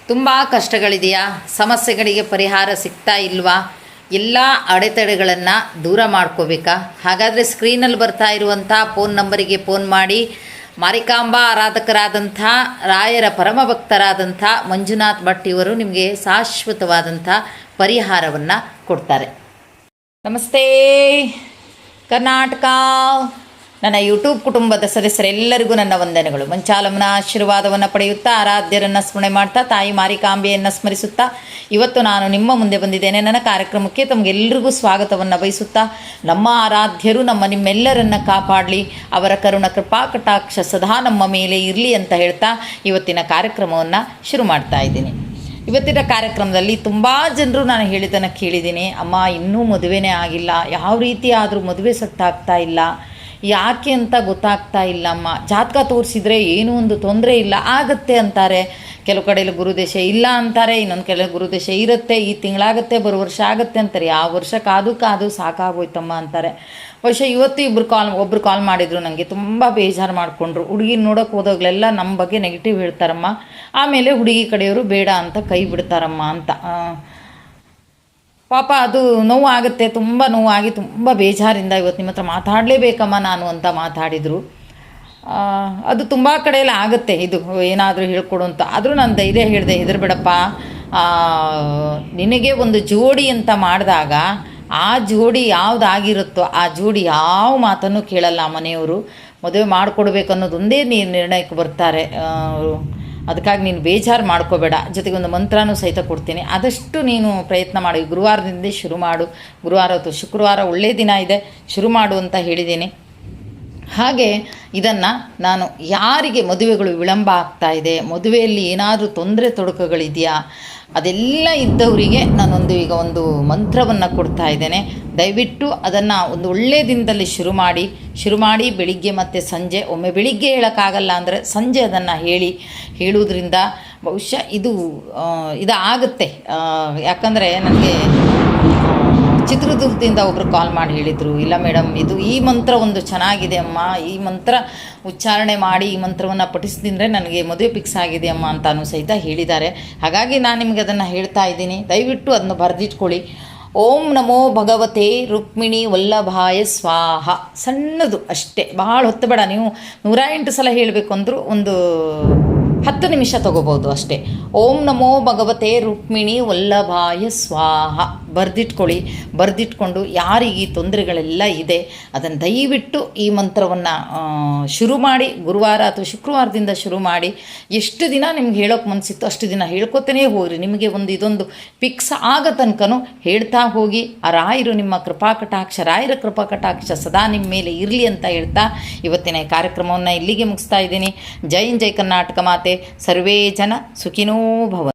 ತುಂಬ ಕಷ್ಟಗಳಿದೆಯಾ? ಸಮಸ್ಯೆಗಳಿಗೆ ಪರಿಹಾರ ಸಿಗ್ತಾ ಇಲ್ವಾ? ಎಲ್ಲ ಅಡೆತಡೆಗಳನ್ನು ದೂರ ಮಾಡ್ಕೋಬೇಕಾ? ಹಾಗಾದರೆ ಸ್ಕ್ರೀನಲ್ಲಿ ಬರ್ತಾ ಇರುವಂಥ ಫೋನ್ ನಂಬರಿಗೆ ಫೋನ್ ಮಾಡಿ ಮಾರಿಕಾಂಬಾ ಆರಾಧಕರಾದಂಥ ರಾಯರ ಪರಮಭಕ್ತರಾದಂಥ ಮಂಜುನಾಥ್ ಭಟ್ ಇವರು ನಿಮಗೆ ಶಾಶ್ವತವಾದಂಥ ಪರಿಹಾರವನ್ನು ಕೊಡ್ತಾರೆ. ನಮಸ್ತೆ ಕರ್ನಾಟಕ. ನನ್ನ ಯೂಟ್ಯೂಬ್ ಕುಟುಂಬದ ಸದಸ್ಯರೆಲ್ಲರಿಗೂ ನನ್ನ ವಂದನೆಗಳು. ಮಂಚಾಲಮ್ಮನ ಆಶೀರ್ವಾದವನ್ನು ಪಡೆಯುತ್ತಾ, ಆರಾಧ್ಯರನ್ನು ಸ್ಮರಣೆ ಮಾಡ್ತಾ, ತಾಯಿ ಮಾರಿಕಾಂಬೆಯನ್ನು ಸ್ಮರಿಸುತ್ತಾ ಇವತ್ತು ನಾನು ನಿಮ್ಮ ಮುಂದೆ ಬಂದಿದ್ದೇನೆ. ನನ್ನ ಕಾರ್ಯಕ್ರಮಕ್ಕೆ ತಮಗೆಲ್ಲರಿಗೂ ಸ್ವಾಗತವನ್ನು ಬಯಸುತ್ತಾ, ನಮ್ಮ ಆರಾಧ್ಯರು ನಿಮ್ಮೆಲ್ಲರನ್ನು ಕಾಪಾಡಲಿ, ಅವರ ಕರುಣ ಕೃಪಾ ಕಟಾಕ್ಷ ಸದಾ ನಮ್ಮ ಮೇಲೆ ಇರಲಿ ಅಂತ ಹೇಳ್ತಾ ಇವತ್ತಿನ ಕಾರ್ಯಕ್ರಮವನ್ನು ಶುರು ಮಾಡ್ತಾ ಇದ್ದೀನಿ. ಇವತ್ತಿನ ಕಾರ್ಯಕ್ರಮದಲ್ಲಿ ತುಂಬ ಜನರು ನಾನು ಹೇಳಿದ್ದನ್ನು ಕೇಳಿದ್ದೀನಿ. ಅಮ್ಮ, ಇನ್ನೂ ಮದುವೆನೇ ಆಗಿಲ್ಲ, ಯಾವ ರೀತಿ ಆದರೂ ಮದುವೆ ಸೆಟ್ ಆಗ್ತಾ ಇಲ್ಲ, ಯಾಕೆ ಅಂತ ಗೊತ್ತಾಗ್ತಾ ಇಲ್ಲಮ್ಮ, ಜಾತಕ ತೋರಿಸಿದ್ರೆ ಏನೂ ಒಂದು ತೊಂದರೆ ಇಲ್ಲ, ಆಗುತ್ತೆ ಅಂತಾರೆ. ಕೆಲವು ಕಡೆಯಲ್ಲಿ ಗುರುದೇಶ ಇಲ್ಲ ಅಂತಾರೆ, ಇನ್ನೊಂದು ಕೆಲವು ಗುರುದೇಶ ಇರುತ್ತೆ, ಈ ತಿಂಗಳಾಗುತ್ತೆ, ಬರೋ ವರ್ಷ ಆಗುತ್ತೆ ಅಂತಾರೆ. ಯಾವ ವರ್ಷ ಕಾದು ಸಾಕಾಗೋಯ್ತಮ್ಮ ಅಂತಾರೆ. ಬಹುಶಃ ಇವತ್ತು ಒಬ್ಬರು ಕಾಲ್ ಮಾಡಿದರು, ನನಗೆ ತುಂಬ ಬೇಜಾರು ಮಾಡಿಕೊಂಡ್ರು. ಹುಡುಗಿ ನೋಡೋಕೆ ಹೋದಾಗಲೆಲ್ಲ ನಮ್ಮ ಬಗ್ಗೆ ನೆಗೆಟಿವ್ ಹೇಳ್ತಾರಮ್ಮ, ಆಮೇಲೆ ಹುಡುಗಿ ಕಡೆಯವರು ಬೇಡ ಅಂತ ಕೈ ಬಿಡ್ತಾರಮ್ಮ ಅಂತ. ಪಾಪ ಅದು ನೋವು ಆಗುತ್ತೆ, ತುಂಬ ನೋವಾಗಿ ತುಂಬ ಬೇಜಾರಿಂದ ಇವತ್ತು ನಿಮ್ಮ ಹತ್ರ ಮಾತಾಡಲೇಬೇಕಮ್ಮ ನಾನು ಅಂತ ಮಾತಾಡಿದರು. ಅದು ತುಂಬ ಕಡೆಯಲ್ಲಿ ಆಗುತ್ತೆ, ಇದು ಏನಾದರೂ ಹೇಳ್ಕೊಡು ಅಂತ. ಆದರೂ ನಾನು ಧೈರ್ಯ ಹೇಳಿದೆ, ಹೆದರ್ಬೇಡಪ್ಪ, ನಿನಗೆ ಒಂದು ಜೋಡಿ ಅಂತ ಮಾಡಿದಾಗ ಆ ಜೋಡಿ ಯಾವುದಾಗಿರುತ್ತೋ ಆ ಜೋಡಿ ಯಾವ ಮಾತನ್ನು ಕೇಳಲ್ಲ ಮನೆಯವರು. ಮದುವೆ ಮಾಡಿಕೊಡ್ಬೇಕು ಅನ್ನೋದೊಂದೇ ನಿರ್ಣಯಕ್ಕೆ ಬರ್ತಾರೆ. ಅದಕ್ಕಾಗಿ ನೀನು ಬೇಜಾರು ಮಾಡ್ಕೋಬೇಡ. ಜೊತೆಗೆ ಒಂದು ಮಂತ್ರನೂ ಸಹಿತ ಕೊಡ್ತೀನಿ, ಆದಷ್ಟು ನೀನು ಪ್ರಯತ್ನ ಮಾಡಿ. ಗುರುವಾರದಿಂದ ಶುರು ಮಾಡು, ಗುರುವಾರ ಅಥವಾ ಶುಕ್ರವಾರ ಒಳ್ಳೆಯ ದಿನ ಇದೆ, ಶುರು ಮಾಡು ಅಂತ ಹೇಳಿದ್ದೀನಿ. ಹಾಗೆ ಇದನ್ನು ನಾನು ಯಾರಿಗೆ ಮದುವೆಗಳು ವಿಳಂಬ ಆಗ್ತಾ ಇದೆ, ಮದುವೆಯಲ್ಲಿ ಏನಾದರೂ ತೊಂದರೆ ತೊಡಕುಗಳಿದೆಯಾ, ಅದೆಲ್ಲ ಇದ್ದವರಿಗೆ ನಾನೊಂದು ಈಗ ಒಂದು ಮಂತ್ರವನ್ನು ಕೊಡ್ತಾ ಇದ್ದೇನೆ. ದಯವಿಟ್ಟು ಅದನ್ನು ಒಂದು ಒಳ್ಳೆಯ ದಿನದಲ್ಲಿ ಶುರು ಮಾಡಿ ಬೆಳಿಗ್ಗೆ ಮತ್ತು ಸಂಜೆ, ಒಮ್ಮೆ ಬೆಳಿಗ್ಗೆ ಹೇಳೋಕ್ಕಾಗಲ್ಲ ಅಂದರೆ ಸಂಜೆ ಅದನ್ನು ಹೇಳುವುದರಿಂದ ಬಹುಶಃ ಇದಾಗುತ್ತೆ. ಯಾಕಂದರೆ ನನಗೆ ಚಿತ್ರದುರ್ಗದಿಂದ ಒಬ್ಬರು ಕಾಲ್ ಮಾಡಿ ಹೇಳಿದರು, ಇಲ್ಲ ಮೇಡಮ್, ಈ ಮಂತ್ರ ಒಂದು ಚೆನ್ನಾಗಿದೆ ಅಮ್ಮ, ಈ ಮಂತ್ರ ಉಚ್ಚಾರಣೆ ಮಾಡಿ ಈ ಮಂತ್ರವನ್ನು ಪಠಿಸಿದ್ರೆ ನನಗೆ ಮದುವೆ ಫಿಕ್ಸ್ ಆಗಿದೆ ಅಮ್ಮ ಅಂತಾನು ಸಹಿತ ಹೇಳಿದ್ದಾರೆ. ಹಾಗಾಗಿ ನಾನು ನಿಮಗೆ ಅದನ್ನು ಹೇಳ್ತಾ ಇದ್ದೀನಿ, ದಯವಿಟ್ಟು ಅದನ್ನು ಬರೆದಿಟ್ಕೊಳ್ಳಿ. ಓಂ ನಮೋ ಭಗವತೆ ರುಕ್ಮಿಣಿ ವಲ್ಲಭಾಯ ಸ್ವಾಹ. ಸಣ್ಣದು ಅಷ್ಟೇ, ಭಾಳ ಹೊತ್ತು ಬೇಡ. ನೀವು 108 ಸಲ ಹೇಳಬೇಕು ಅಂದರೂ ಒಂದು 10 ನಿಮಿಷ ತಗೋಬೋದು ಅಷ್ಟೇ. ಓಂ ನಮೋ ಭಗವತೆ ರುಕ್ಮಿಣಿ ವಲ್ಲಭಾಯ ಸ್ವಾಹ ಬರೆದಿಟ್ಕೊಂಡು ಯಾರಿಗೆ ಈ ತೊಂದರೆಗಳೆಲ್ಲ ಇದೆ ಅದನ್ನು ದಯವಿಟ್ಟು ಈ ಮಂತ್ರವನ್ನು ಶುರು ಮಾಡಿ, ಗುರುವಾರ ಅಥವಾ ಶುಕ್ರವಾರದಿಂದ ಶುರು ಮಾಡಿ. ಎಷ್ಟು ದಿನ ನಿಮ್ಗೆ ಹೇಳೋಕೆ ಮನಸ್ಸಿತ್ತು ಅಷ್ಟು ದಿನ ಹೇಳ್ಕೊತಾನೇ ಹೋಗ್ರಿ. ನಿಮಗೆ ಇದೊಂದು ಫಿಕ್ಸ್ ಆಗೋ ತನಕನೂ ಹೇಳ್ತಾ ಹೋಗಿ. ಆ ರಾಯರು ನಿಮ್ಮ ರಾಯರ ಕೃಪಾಕಟಾಕ್ಷ ಸದಾ ನಿಮ್ಮ ಮೇಲೆ ಇರಲಿ ಅಂತ ಹೇಳ್ತಾ ಇವತ್ತಿನ ಕಾರ್ಯಕ್ರಮವನ್ನು ಇಲ್ಲಿಗೆ ಮುಗಿಸ್ತಾ ಇದ್ದೀನಿ. ಜೈ ಕರ್ನಾಟಕ ಮಾತೆ. ಸರ್ವೇ ಜನ ಸುಖಿನೋ ಭವ.